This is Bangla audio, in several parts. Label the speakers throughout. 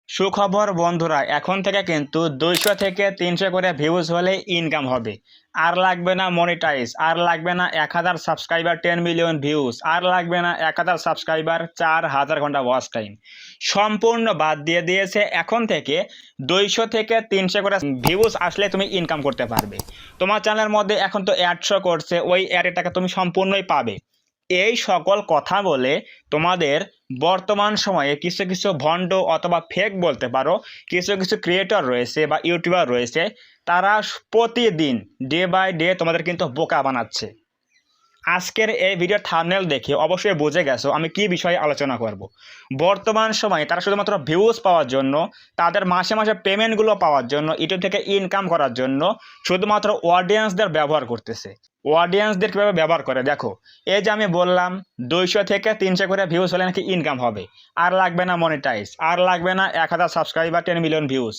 Speaker 1: সুখবর বন্ধুরা, এখন থেকে কিন্তু 200 থেকে 300 করে ভিউজ হলে ইনকাম হবে। আর লাগবে না মনিটাইজ, আর লাগবে না 1000 সাবস্ক্রাইবার 10 মিলিয়ন ভিউজ, আর লাগবে না 1000 সাবস্ক্রাইবার 4000 ঘন্টা ওয়াচ টাইম। সম্পূর্ণ বাদ দিয়ে দিয়েছে। এখন থেকে 200 থেকে 300 করে ভিউজ আসলে তুমি ইনকাম করতে পারবে। তোমার চ্যানেলের মধ্যে এখন তো অ্যাড শো করছে, ওই অ্যাডের টাকা তুমি সম্পূর্ণই পাবে। এই সকল কথা বলে তোমাদের বর্তমান সময়ে কিছু কিছু ভণ্ড অথবা ফেক বলতে পারো, কিছু কিছু ক্রিয়েটর রয়েছে বা ইউটিউবার রয়েছে, তারা প্রতিদিন ডে বাই ডে তোমাদের কিন্তু বোকা বানাচ্ছে। আজকের এই ভিডিওর থাম্বনেল দেখে অবশ্যই বুঝে গেছো আমি কি বিষয়ে আলোচনা করব। বর্তমান সময়ে তারা শুধুমাত্র ভিউজ পাওয়ার জন্য, তাদের মাসে মাসে পেমেন্টগুলো পাওয়ার জন্য, ইউটিউব থেকে ইনকাম করার জন্য শুধুমাত্র অডিয়েন্সদের ব্যবহার করতেছে। অডিয়েন্সদের কীভাবে ব্যবহার করে দেখো। এই যে আমি বললাম 200 থেকে 300 করে ভিউজ হলে নাকি ইনকাম হবে, আর লাগবে না মনিটাইজ, আর লাগবে না 1000 সাবস্ক্রাইবার 10 মিলিয়ন ভিউজ।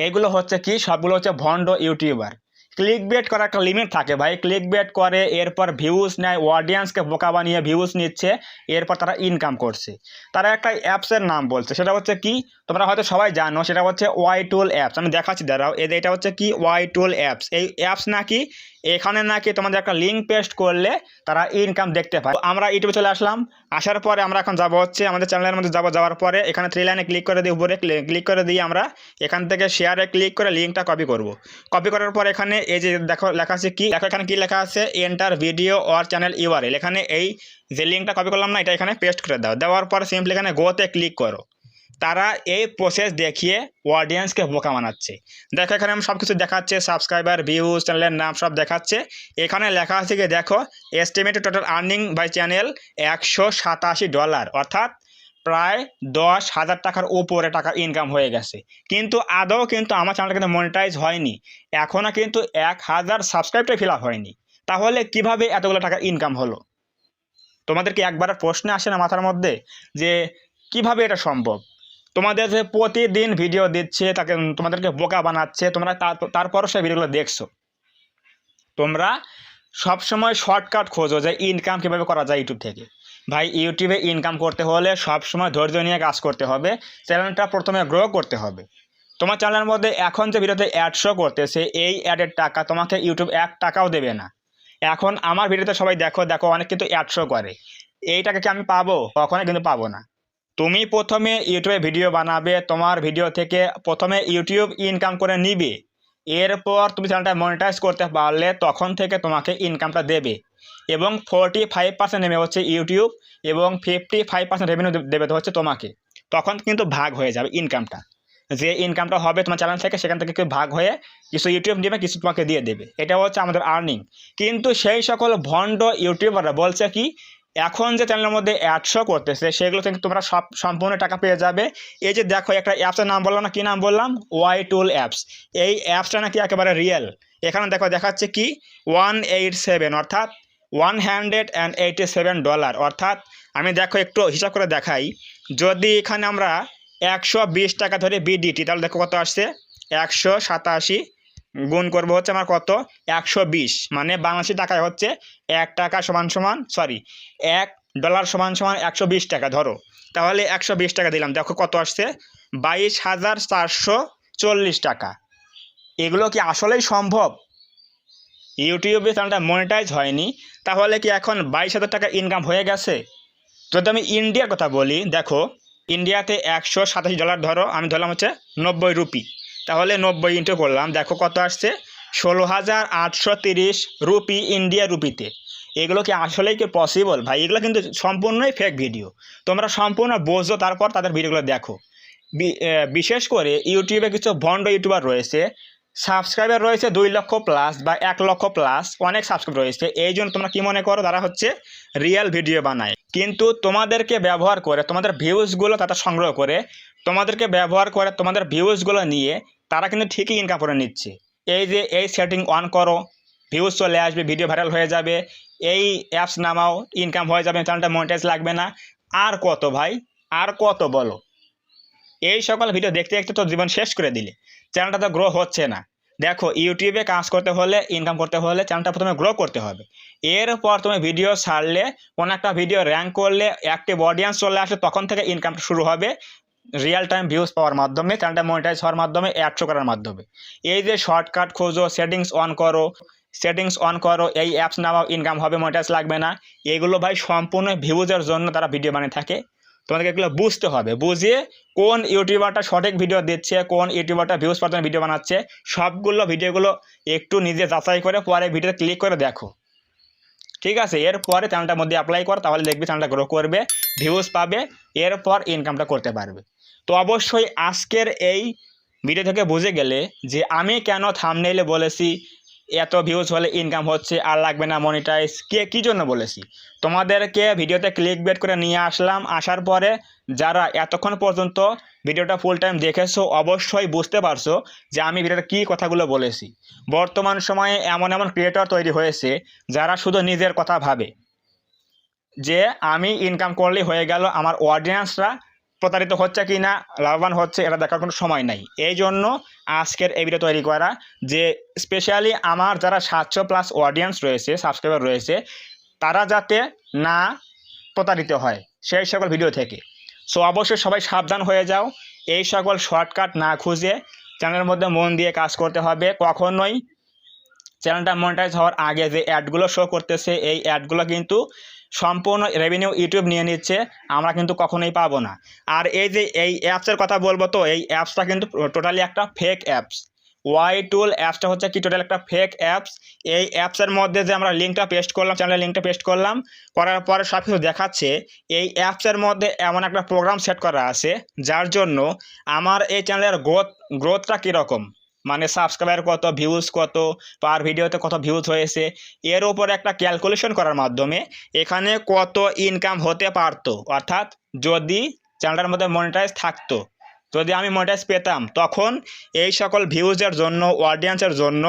Speaker 1: এগুলো হচ্ছে কি, সবগুলো হচ্ছে ভণ্ড ইউটিউবার। ক্লিক বেট করার একটা লিমিট থাকে ভাই। ক্লিক বেট করে, এরপর ভিউজ নেয়, অডিয়েন্সকে বোকা বানিয়ে ভিউজ নিচ্ছে, এরপর তারা ইনকাম করছে। তারা একটা অ্যাপসের নাম বলছে, সেটা হচ্ছে কি, তোমরা হয়তো সবাই জানো, সেটা হচ্ছে ওয়াই টুল অ্যাপস। আমি দেখাচ্ছি, দাঁড়াও। এটা হচ্ছে কি, ওয়াই টুল অ্যাপস। এই অ্যাপস নাকি, এখানে নাকি তোমাদের একটা লিঙ্ক পেস্ট করলে তারা ইনকাম দেখতে পায়। আমরা ইউটিউবে চলে আসলাম। আসার পরে আমরা এখন যাবো হচ্ছে আমাদের চ্যানেলের মধ্যে যাওয়ার পরে এখানে 3 লাইনে ক্লিক করে দিই, উপরে ক্লিক করে দিয়ে আমরা এখান থেকে শেয়ারে ক্লিক করে লিঙ্কটা কপি করব। কপি করার পর এখানে এই যে দেখো লেখা আছে কি, দেখো এখানে কি লেখা আছে, enter video or channel URL. এখানে এই যে লিঙ্কটা কপি করলাম না, এটা এখানে পেস্ট করে দাও। দেওয়ার পর সিম্পলি এখানে গোতে ক্লিক করো। তারা এই প্রসেস দেখিয়ে অডিয়েন্সকে বোকা বানাচ্ছে। দেখো এখানে আমি সব কিছু দেখাচ্ছে, সাবস্ক্রাইবার, ভিউজ, চ্যানেলের নাম সব দেখাচ্ছে। এখানে লেখা আছে কি দেখো, estimated total earning by channel $187, অর্থাৎ প্রায় 10,000 টাকার উপরে টাকা ইনকাম হয়ে গেছে। কিন্তু আদৌ কিন্তু আমার চ্যানেলটা কিন্তু মনিটাইজ হয়নি, এখনও কিন্তু 1000 সাবস্ক্রাইবটাই ফিল আপ হয়নি। তাহলে কিভাবে এতগুলো টাকা ইনকাম হলো? তোমাদেরকে একবার প্রশ্ন আসে না মাথার মধ্যে যে কিভাবে এটা সম্ভব? তোমাদের যে প্রতিদিন ভিডিও দিচ্ছে, তাকে তোমাদেরকে বোকা বানাচ্ছে, তোমরা তারপরও সেই ভিডিওগুলো দেখছো। তোমরা সবসময় শর্টকাট খোঁজো যে ইনকাম কীভাবে করা যায় ইউটিউব থেকে। ভাই, ইউটিউবে ইনকাম করতে হলে সবসময় ধৈর্য নিয়ে কাজ করতে হবে। চ্যানেলটা প্রথমে গ্রো করতে হবে। তোমার চ্যানেলের মধ্যে এখন যে ভিডিওতে অ্যাড শো করতেছে, এই অ্যাডের টাকা তোমাকে ইউটিউব 1 টাকাও দেবে না। এখন আমার ভিডিওতে সবাই দেখো দেখো অনেক কিন্তু অ্যাড শো করে, এই টাকা কি আমি পাবো? কখনোই কিন্তু পাবো না। তুমি প্রথমে ইউটিউবে ভিডিও বানাবে, তোমার ভিডিও থেকে প্রথমে ইউটিউব ইনকাম করে নিবে, এরপর তুমি চ্যানেলটা মনিটাইজ করতে পারলে তখন থেকে তোমাকে ইনকামটা দেবে। এবং 45% নেমে হচ্ছে ইউটিউব, এবং 55% রেভিনিউ দেবে তো হচ্ছে তোমাকে। তখন কিন্তু ভাগ হয়ে যাবে ইনকামটা। যে ইনকামটা হবে তোমার চ্যানেল থেকে, সেখান থেকে ভাগ হয়ে কিছু ইউটিউব নেবে, কিছু তোমাকে দিয়ে দেবে। এটা হচ্ছে আমাদের আর্নিং। কিন্তু সেই সকল ভণ্ড ইউটিউবাররা বলছে কি, এখন যে চ্যানেলের মধ্যে অ্যাড শো করতেছে সেগুলো থেকে তোমরা সম্পূর্ণ টাকা পেয়ে যাবে। এই যে দেখো, একটা অ্যাপসের নাম বললাম না, কি নাম বললাম? Y tool apps. এই অ্যাপসটা নাকি একেবারে রিয়েল। এখানে দেখো দেখাচ্ছে কি 187, অর্থাৎ $187, অর্থাৎ আমি দেখো একটু হিসাব করে দেখাই। যদি এখানে আমরা 120 টাকা ধরে বিডিটি, তাহলে দেখো কত আসছে, 187 গুণ করবো হচ্ছে আমার কত, 120, মানে বাংলাদেশি টাকায় হচ্ছে $1 সমান সমান 120 টাকা ধরো। তাহলে 120 টাকা দিলাম, দেখো কত আসছে, 22,440 টাকা। এগুলো কি আসলেই সম্ভব? ইউটিউবে চ্যানেলটা মনিটাইজ হয়নি, তাহলে কি এখন 22,000 টাকা ইনকাম হয়ে গেছে? যদি আমি ইন্ডিয়ার কথা বলি, দেখো ইন্ডিয়াতে $187 ধরো, আমি ধরলাম হচ্ছে 90 রুপি। তাহলে 90 ইন্টু করলাম, দেখো কত আসছে, 16,830 রুপি ইন্ডিয়া রুপিতে। এগুলো কি আসলেই কি পসিবল? ভাই, এগুলো কিন্তু সম্পূর্ণই ফেক ভিডিও। তোমরা সম্পূর্ণ বোঝো, তারপর তাদের ভিডিওগুলো দেখো। বিশেষ করে ইউটিউবে কিছু ভণ্ড ইউটিউবার রয়েছে, সাবস্ক্রাইবার রয়েছে 2 লক্ষ প্লাস বা 1 লক্ষ প্লাস, অনেক সাবস্ক্রাইবার রয়েছে। এই জন্য তোমরা কী মনে করো, তারা হচ্ছে রিয়েল ভিডিও বানায়। কিন্তু তোমাদেরকে ব্যবহার করে, তোমাদের ভিউজগুলো তারা সংগ্রহ করে, তোমাদেরকে ব্যবহার করে, তোমাদের ভিউজগুলো নিয়ে তারা কিন্তু ঠিকই ইনকাম করে নিচ্ছে। এই যে এই সেটিং অন করো, ভিউজ চলে আসবে, ভিডিও ভাইরাল হয়ে যাবে, এই অ্যাপস নামাও, ইনকাম হয়ে যাবে, চ্যানেলটা মনিটাইজ লাগবে না। আর কত ভাই, আর কত বলো? এই সকল ভিডিও দেখতে দেখতে তো জীবন শেষ করে দিলে, চ্যানেলটা তো গ্রো হচ্ছে না। দেখো, ইউটিউবে কাজ করতে হলে, ইনকাম করতে হলে চ্যানেলটা প্রথমে গ্রো করতে হবে। এরপর তুমি ভিডিও ছাড়লে, কোনো একটা ভিডিও র্যাঙ্ক করলে, অ্যাক্টিভ অডিয়েন্স চলে আসলে তখন থেকে ইনকামটা শুরু হবে। রিয়েল টাইম ভিউজ পাওয়ার মাধ্যমে, চ্যানেলটা মনিটাইজ হওয়ার মাধ্যমে, অ্যাড শো করার মাধ্যমে। এই যে শর্টকাট খোঁজো, সেটিংস অন করো, এই অ্যাপস নামাও, ইনকাম হবে, মনিটাইজ লাগবে না, এগুলো ভাই সম্পূর্ণ ভিউজের জন্য তারা ভিডিও বানিয়ে থাকে। তোমাদেরকে এগুলো বুঝতে হবে, বুঝিয়ে কোন ইউটিউবারটা সঠিক ভিডিও দিচ্ছে, কোন ইউটিউবারটা ভিউজ পাওয়ার জন্য ভিডিও বানাচ্ছে, সবগুলো ভিডিওগুলো একটু নিজে যাচাই করে পরে ভিডিওতে ক্লিক করে দেখো, ঠিক আছে? এরপরে চ্যানেলটার মধ্যে অ্যাপ্লাই কর, তাহলে দেখবি চ্যানেলটা গ্রো করবে, ভিউজ পাবে, এরপর ইনকামটা করতে পারবে। তো অবশ্যই আজকের এই ভিডিও থেকে বুঝে গেলে যে আমি কেন থাম্বনেইলে বলেছি এত ভিউজ হলে ইনকাম হচ্ছে, আর লাগবে না মনিটাইজ, কী জন্য বলেছি। তোমাদেরকে ভিডিওতে ক্লিক বেট করে নিয়ে আসলাম, আসার পরে যারা এতক্ষণ পর্যন্ত ভিডিওটা ফুল টাইম দেখেছো অবশ্যই বুঝতে পারছো যে আমি ভিডিওতে কী কথাগুলো বলেছি। বর্তমান সময়ে এমন এমন ক্রিয়েটর তৈরি হয়েছে যারা শুধু নিজের কথা ভাবে, যে আমি ইনকাম করলেই হয়ে গেল, আমার অডিয়েন্সরা প্রতারিত হচ্ছে কি না, লাভবান হচ্ছে, এটা দেখার কোনো সময় নাই। এই জন্য আজকের এই ভিডিও তৈরি করা, যে স্পেশালি আমার যারা 700+ অডিয়েন্স রয়েছে, সাবস্ক্রাইবার রয়েছে, তারা যাতে না প্রতারিত হয় সেই সকল ভিডিও থেকে। সো অবশ্যই সবাই সাবধান হয়ে যাও, এই সকল শর্টকাট না খুঁজে চ্যানেলের মধ্যে মন দিয়ে কাজ করতে হবে। কখনোই চ্যানেলটা মনিটাইজ হওয়ার আগে যে অ্যাডগুলো শো করতেছে, এই অ্যাডগুলো কিন্তু সম্পূর্ণ রেভিনিউ ইউটিউব নিয়ে নিচ্ছে, আমরা কিন্তু কখনোই পাবো না। আর এই যে এই অ্যাপসের কথা বলবো, তো এই অ্যাপসটা কিন্তু টোটালি একটা ফেক অ্যাপস। ওয়াই টুল অ্যাপসটা হচ্ছে কি টোটাল একটা ফেক অ্যাপস। এই অ্যাপসের মধ্যে যে আমরা লিঙ্কটা পেস্ট করলাম, চ্যানেলের লিঙ্কটা পেস্ট করলাম, করার পরে সব কিছু দেখাচ্ছে। এই অ্যাপসের মধ্যে এমন একটা প্রোগ্রাম সেট করা আছে যার জন্য আমার এই চ্যানেলের গ্রোথটা কীরকম, মানে সাবস্ক্রাইবার কত, ভিউজ কত, পার ভিডিওতে কত ভিউজ হয়েছে, এর উপর একটা ক্যালকুলেশন করার মাধ্যমে এখানে কত ইনকাম হতে পারতো। অর্থাৎ যদি চ্যানেলটার মধ্যে মনিটাইজ থাকতো, যদি আমি মনিটাইজ পেতাম, তখন এই সকল ভিউজের জন্য, অডিয়েন্সের জন্য,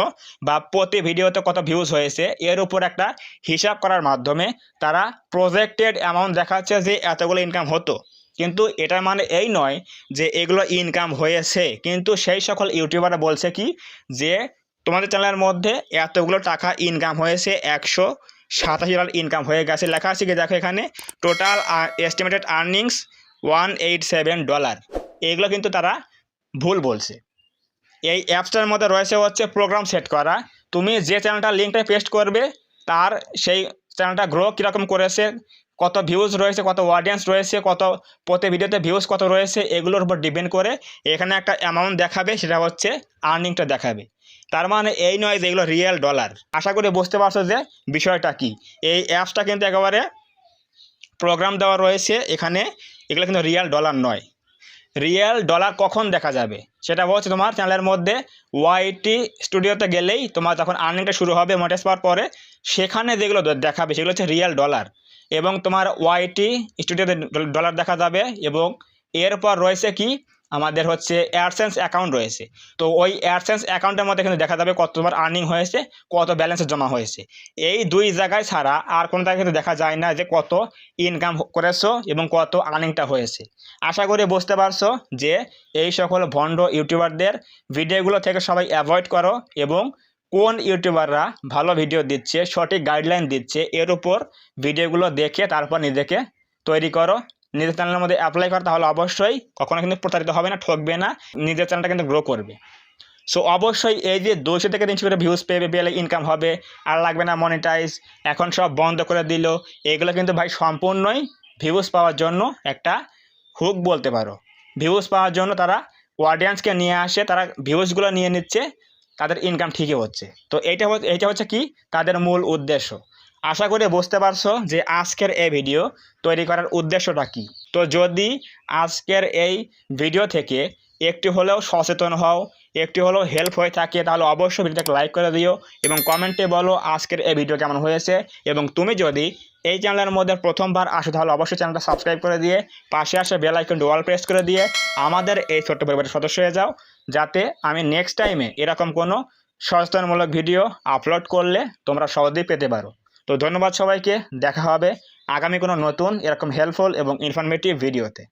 Speaker 1: বা প্রতি ভিডিওতে কত ভিউজ হয়েছে এর উপর একটা হিসাব করার মাধ্যমে তারা প্রজেক্টেড অ্যামাউন্ট দেখাচ্ছে যে এতগুলো ইনকাম হতো। কিন্তু এটার মানে এই নয় যে এগুলো ইনকাম হয়েছে, কিন্তু সেই সকল ইউটিউবাররা বলছে কি যে তোমাদের চ্যানেলের মধ্যে এতগুলো টাকা ইনকাম হয়েছে, $187 ইনকাম হয়ে গেছে, লেখা আছে কি দেখো এখানে, টোটাল এস্টিমেটেড আর্নিংস $187। এগুলো কিন্তু তারা ভুল বলছে। এই অ্যাপসটার মধ্যে রয়েছে হচ্ছে প্রোগ্রাম সেট করা, তুমি যে চ্যানেলটার লিঙ্কটা পেস্ট করবে তার সেই চ্যানেলটা গ্রো কীরকম করেছে, কত ভিউজ রয়েছে, কত অডিয়েন্স রয়েছে, কত প্রতি ভিডিওতে ভিউজ কত রয়েছে, এগুলোর উপর ডিপেন্ড করে এখানে একটা অ্যামাউন্ট দেখাবে, সেটা হচ্ছে আর্নিংটা দেখাবে। তার মানে এই নয় যে এগুলো রিয়েল ডলার। আশা করি বুঝতে পারছো যে বিষয়টা কি। এই অ্যাপসটা কিন্তু একেবারে প্রোগ্রাম দেওয়া রয়েছে এখানে, এগুলো কিন্তু রিয়েল ডলার নয়। রিয়েল ডলার কখন দেখা যাবে সেটা হচ্ছে তোমার চ্যানেলের মধ্যে ওয়াইটি স্টুডিওতে গেলেই তোমার যখন আর্নিংটা শুরু হবে মনিটাইজ পাওয়ার পরে, সেখানে যেগুলো দেখাবে সেগুলো হচ্ছে রিয়েল ডলার। এবং তোমার ওয়াইটি স্টুডিওতে ডলার দেখা যাবে। এবং এরপর রয়েছে কি আমাদের হচ্ছে অ্যাডসেন্স অ্যাকাউন্ট রয়েছে। তো ওই অ্যাডসেন্স অ্যাকাউন্টের মধ্যে কিন্তু দেখা যাবে কত তোমার আর্নিং হয়েছে, কত ব্যালেন্সে জমা হয়েছে। এই দুই জায়গায় ছাড়া আর কোনো জায়গায় কিন্তু দেখা যায় না যে কত ইনকাম করেছো এবং কত আর্নিংটা হয়েছে। আশা করি বুঝতে পারছো যে এই সকল ভণ্ড ইউটিউবারদের ভিডিওগুলো থেকে সবাই অ্যাভয়েড করো, এবং কোন ইউটিউবাররা ভালো ভিডিও দিচ্ছে, সঠিক গাইডলাইন দিচ্ছে, এর উপর ভিডিওগুলো দেখে তারপর নিজেকে তৈরি করো, নিজের চ্যানেলের মধ্যে অ্যাপ্লাই করো, তাহলে অবশ্যই কখনো কিন্তু প্রতারিত হবে না, ঠকবে না, নিজের চ্যানেলটা কিন্তু গ্রো করবে। সো অবশ্যই এই যে 200 থেকে 300 করে ভিউজ পেলে ইনকাম হবে, আর লাগবে না মনিটাইজ, এখন সব বন্ধ করে দিল, এগুলো কিন্তু ভাই সম্পূর্ণই ভিউজ পাওয়ার জন্য একটা হুক বলতে পারো। ভিউজ পাওয়ার জন্য তারা অডিয়েন্সকে নিয়ে আসে, তারা ভিউজগুলো নিয়ে নিচ্ছে, তাদের ইনকাম ঠিকই হচ্ছে। তো এইটা হচ্ছে কি তাদের মূল উদ্দেশ্য। আশা করি বুঝতে পারছো যে আজকের এই ভিডিও তৈরি করার উদ্দেশ্যটা কি। তো যদি আজকের এই ভিডিও থেকে একটু হলেও সচেতন হও, একটু হলেও হেল্প হয়ে থাকে, তাহলে অবশ্যই ভিডিওটাকে লাইক করে দিও এবং কমেন্টে বলো আজকের এই ভিডিও কেমন হয়েছে। এবং তুমি যদি এই চ্যানেলের মধ্যে প্রথমবার আসো তাহলে অবশ্যই চ্যানেলটা সাবস্ক্রাইব করে দিয়ে পাশে আসে বেল আইকনটি অল প্রেস করে দিয়ে আমাদের এই ছোট্ট পরিবারের সদস্য হয়ে যাও, যাতে আমি নেক্সট টাইমে এরকম কোনো সচেতনমূলক ভিডিও আপলোড করলে তোমরা সহজেই পেতে পারো। তো ধন্যবাদ সবাইকে, দেখা হবে আগামী কোনো নতুন এরকম হেল্পফুল এবং ইনফরমেটিভ ভিডিওতে।